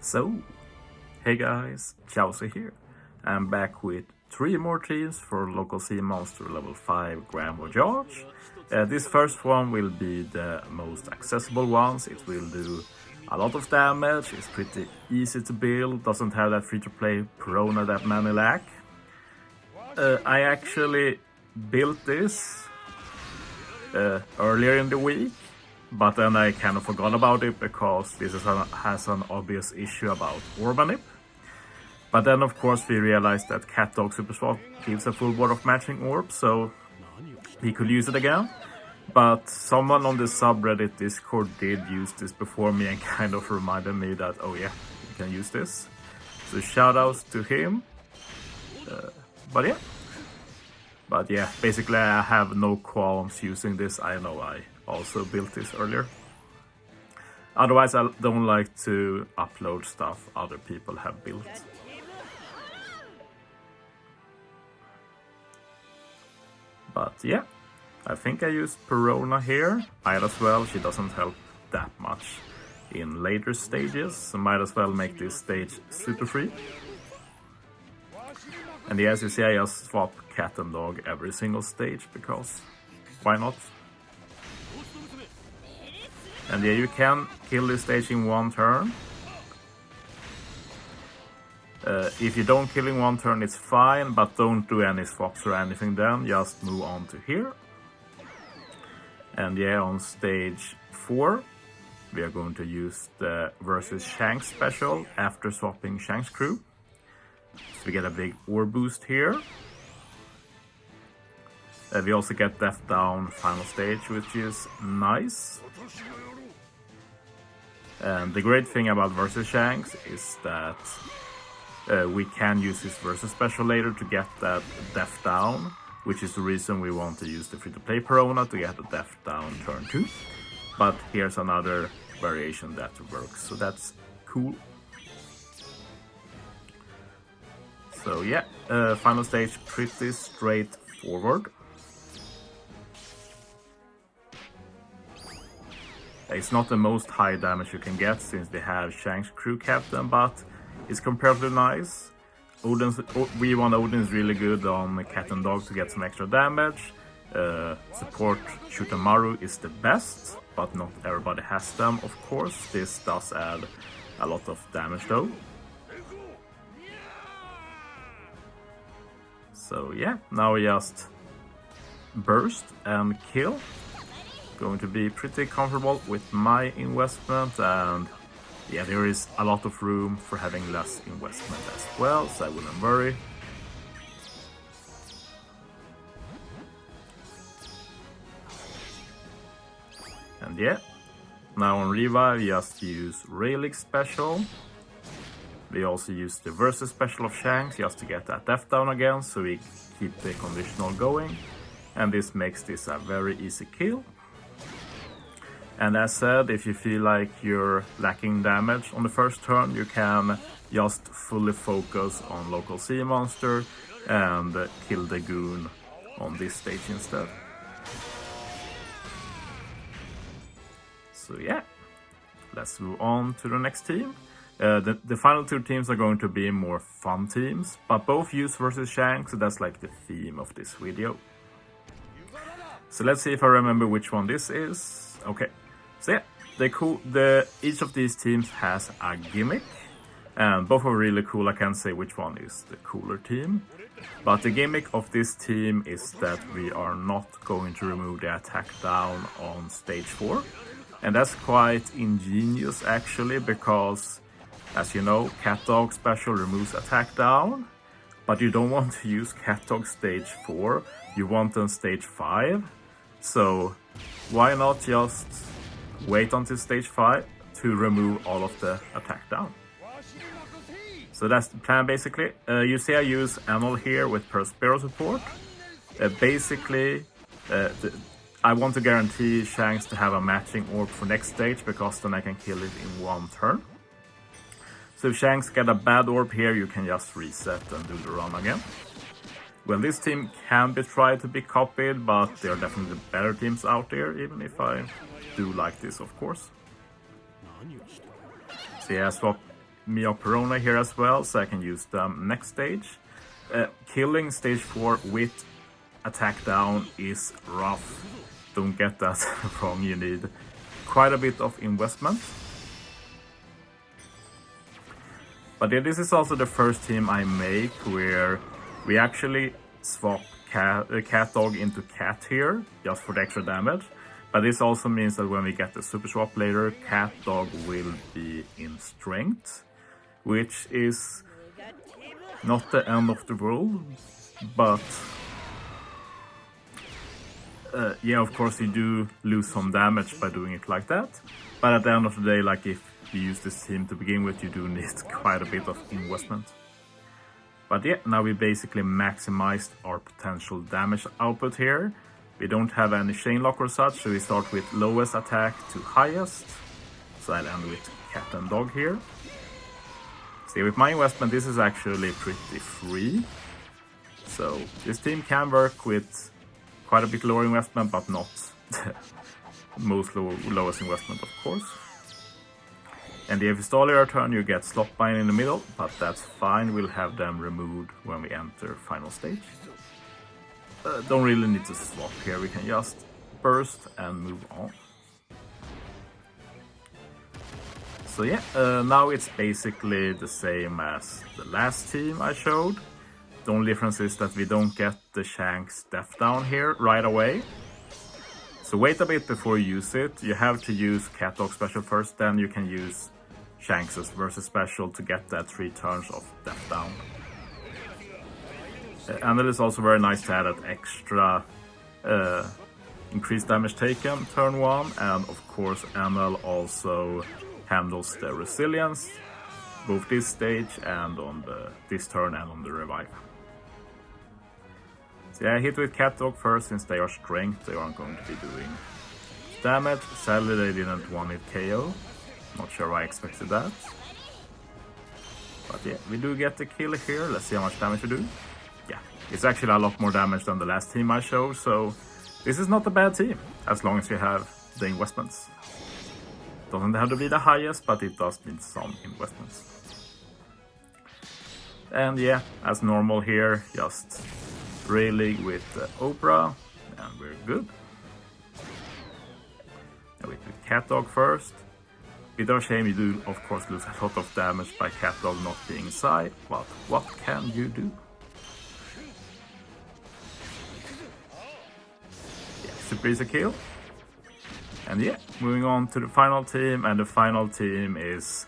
So, hey guys, Chauzu here. I'm back with 3 more teams for Local Sea Monster level 5 Grand Voyage. This first one will be the most accessible ones. It will do a lot of damage, it's pretty easy to build, doesn't have that free-to-play Perona that many lack. I actually built this earlier in the week, but then I kind of forgot about it because this has an obvious issue about Orbanip. But then of course we realized that Cat Dog Super Swap gives a full board of matching orbs, so we could use it again. But someone on the subreddit Discord did use this before me and kind of reminded me that, oh yeah, you can use this. So shoutouts to him. But yeah, basically I have no qualms using this. I know I also built this earlier. Otherwise I don't like to upload stuff other people have built. But yeah, I think I used Perona here. Might as well, she doesn't help that much in later stages, so might as well make this stage super free. And yeah, as you see, I just swap cat and dog every single stage, because why not? And yeah, you can kill this stage in one turn. If you don't kill in one turn, it's fine, but don't do any swaps or anything then, just move on to here. And yeah, on stage 4, we are going to use the versus Shanks special after swapping Shanks Crew. So we get a big orb boost here. We also get Death Down final stage, which is nice. And the great thing about versus Shanks is that we can use his versus special later to get that Death Down, which is the reason we want to use the free-to-play Perona to get the Death Down turn 2. But here's another variation that works, so that's cool. So yeah, final stage pretty straightforward. It's not the most high damage you can get since we have Shanks Crew Captain, but it's comparatively nice. V1 Odin is really good on Cat and Dog to get some extra damage. Support Shutamaru is the best, but not everybody has them, of course. This does add a lot of damage though. So yeah, now we just burst and kill. Going to be pretty comfortable with my investment, and yeah, there is a lot of room for having less investment as well, so I wouldn't worry. And yeah, now on revive, just use Relic special. We also use the versus special of Shanks just to get that Death Down again, so we keep the conditional going. And this makes this a very easy kill. And as said, if you feel like you're lacking damage on the first turn, you can just fully focus on Local Sea Monster and kill the goon on this stage instead. So yeah, let's move on to the next team. The final 2 teams are going to be more fun teams, but both use versus Shanks, so that's like the theme of this video. So let's see if I remember which one this is. Okay, so yeah, each of these teams has a gimmick, and both are really cool. I can't say which one is the cooler team, but the gimmick of this team is that we are not going to remove the Atk Down on stage 4. And that's quite ingenious actually, because as you know, Cat Dog special removes Atk Down, but you don't want to use Cat Dog stage 4, you want on stage 5. So why not just wait until stage 5 to remove all of the Atk Down? So that's the plan basically. You see I use Anol here with Perspero support. I want to guarantee Shanks to have a matching orb for next stage, because then I can kill it in one turn. So if Shanks get a bad orb here, you can just reset and do the run again. Well, this team can be tried to be copied, but there are definitely better teams out there, even if I do like this, of course. So yeah, swap Mia Perona here as well, so I can use them next stage. Killing stage 4 with Atk Down is rough. Don't get that wrong, you need quite a bit of investment. But yeah, this is also the first team I make where we actually swap Cat Dog into Cat here, just for the extra damage. But this also means that when we get the super swap later, Cat Dog will be in strength, which is not the end of the world, but yeah, of course you do lose some damage by doing it like that. But at the end of the day, like if you use this team to begin with, you do need quite a bit of investment. But yeah, now we basically maximized our potential damage output here. We don't have any chain lock or such, so we start with lowest attack to highest. So I'll end with Cat and Dog here. See, with my investment, this is actually pretty free. So this team can work with quite a bit lower investment, but not most lowest investment, of course. And if you stall your turn, you get slot bind in the middle, but that's fine, we'll have them removed when we enter final stage. Don't really need to swap here, we can just burst and move on. So yeah, now it's basically the same as the last team I showed. The only difference is that we don't get the Shanks Death Down here right away. So wait a bit before you use it. You have to use Cat Dog special first, then you can use Shanks' versus special to get that 3 turns of Death Down. And it is also very nice to add that extra increased damage taken turn 1, and of course ML also handles the resilience, both this stage and on this turn and on the revive. So yeah, I hit with Cat Dog first, since they are strength, they aren't going to be doing damage. Sadly they didn't want it KO, not sure why I expected that. But yeah, we do get the kill here, let's see how much damage we do. Yeah, it's actually a lot more damage than the last team I showed, so this is not a bad team, as long as you have the investments. Doesn't have to be the highest, but it does need some investments. And yeah, as normal here, just railing with Oprah, and we're good. And with Cat Dog first. Bit of a shame you do, of course, lose a lot of damage by Cat Dog not being inside, but what can you do? Yeah, super easy kill. And yeah, moving on to the final team, and the final team is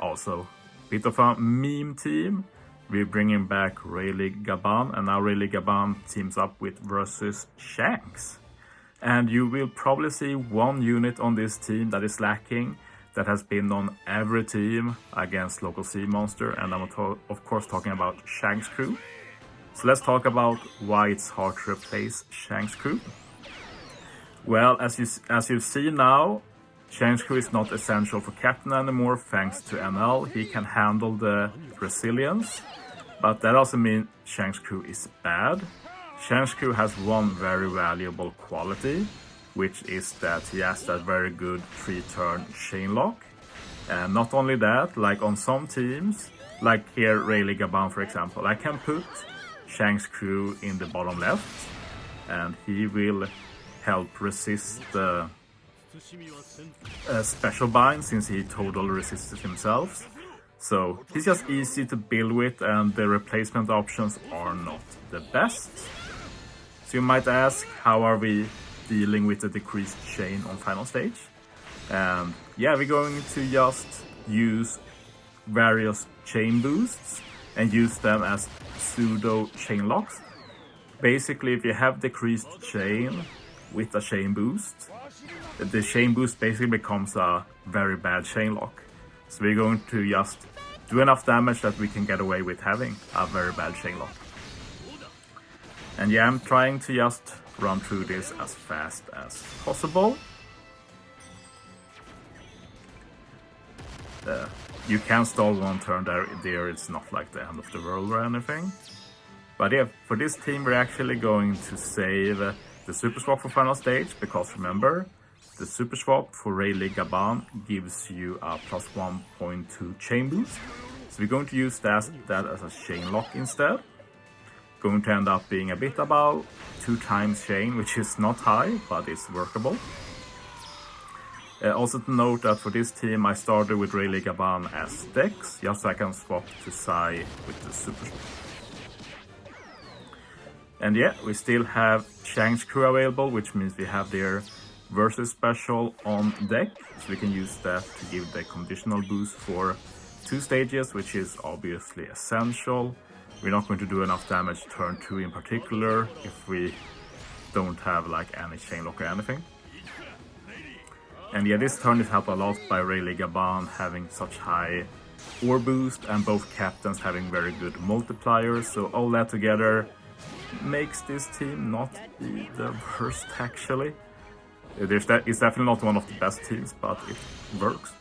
also a bit of a meme team. We're bringing back Rayleigh Gaban, and now Rayleigh Gaban teams up with versus Shanks. And you will probably see one unit on this team that is lacking, that has been on every team against local sea monster, and I'm of course talking about Shanks Crew. So let's talk about why it's hard to replace Shanks Crew. Well, as you see now, Shanks Crew is not essential for Captain anymore thanks to ML. He can handle the resilience, but that doesn't mean Shanks Crew is bad. Shanks Crew has one very valuable quality, which is that he has that very good 3-turn chain lock. And not only that, like on some teams, like here Rayleigh Gaban for example, I can put Shanks Crew in the bottom left, and he will help resist the special bind, since he totally resisted himself. So he's just easy to build with, and the replacement options are not the best. So you might ask, how are we dealing with the decreased chain on final stage? And yeah, we're going to just use various chain boosts and use them as pseudo chain locks. Basically, if you have decreased chain with a chain boost, the chain boost basically becomes a very bad chain lock. So we're going to just do enough damage that we can get away with having a very bad chain lock. And yeah, I'm trying to just run through this as fast as possible. You can stall one turn there, it's not like the end of the world or anything. But yeah, for this team we're actually going to save the super swap for final stage, because remember, the super swap for Rayleigh Gaban gives you a plus 1.2 chain boost. So we're going to use that as a chain lock instead. Going to end up being a bit about 2 times chain, which is not high, but it's workable. Also to note that for this team I started with Rayleigh Gaban as Dex, just so I can swap to Sai with the super swap. And yeah, we still have Shanks Crew available, which means we have their versus special on deck, so we can use that to give the conditional boost for 2 stages, which is obviously essential. We're not going to do enough damage turn 2 in particular if we don't have like any chain lock or anything. And yeah, this turn is helped a lot by Rayleigh Gaban having such high ore boost and both captains having very good multipliers, so all that together makes this team not be the worst actually. It's definitely not one of the best teams, but it works.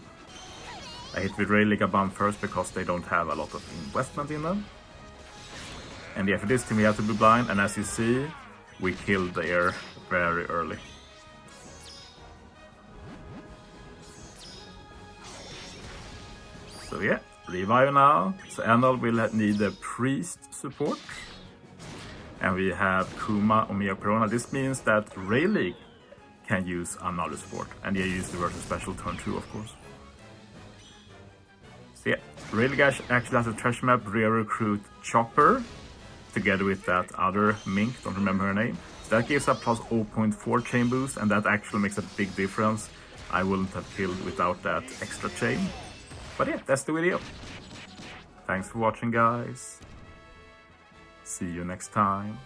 I hit with Rayleigh Gaban first because they don't have a lot of investment in them. And yeah, for this team we have to be blind, and as you see, we killed the air very early. So yeah, revive now. So Enel will need the priest support. And we have Kuma, Omega Corona. This means that Rayleigh can use another support. And yeah, use the versus special turn 2, of course. So yeah, Rayleigh actually has a treasure map, Rare Recruit Chopper, together with that other Mink, don't remember her name. So that gives a plus 0.4 chain boost, and that actually makes a big difference. I wouldn't have killed without that extra chain. But yeah, that's the video. Thanks for watching, guys. See you next time.